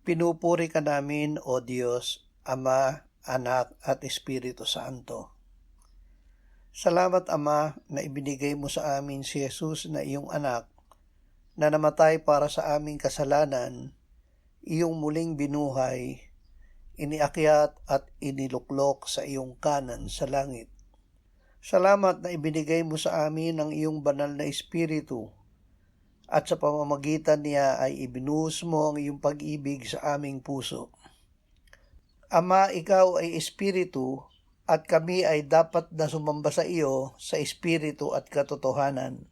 Pinupuri ka namin, O Diyos, Ama, Anak at Espiritu Santo. Salamat, Ama, na ibinigay mo sa amin si Jesus na iyong anak, na namatay para sa aming kasalanan, iyong muling binuhay, iniakyat at iniluklok sa iyong kanan sa langit. Salamat na ibinigay mo sa amin ang iyong banal na Espiritu, at sa pamamagitan niya ay ibinuhos mo ang iyong pag-ibig sa aming puso. Ama, ikaw ay Espiritu, at kami ay dapat na sumamba sa iyo sa Espiritu at katotohanan.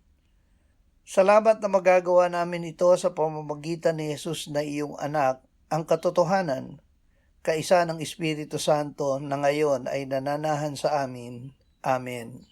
Salamat na magagawa namin ito sa pamamagitan ni Jesus na iyong anak, ang katotohanan, kaisa ng Espiritu Santo na ngayon ay nananahan sa amin. Amen.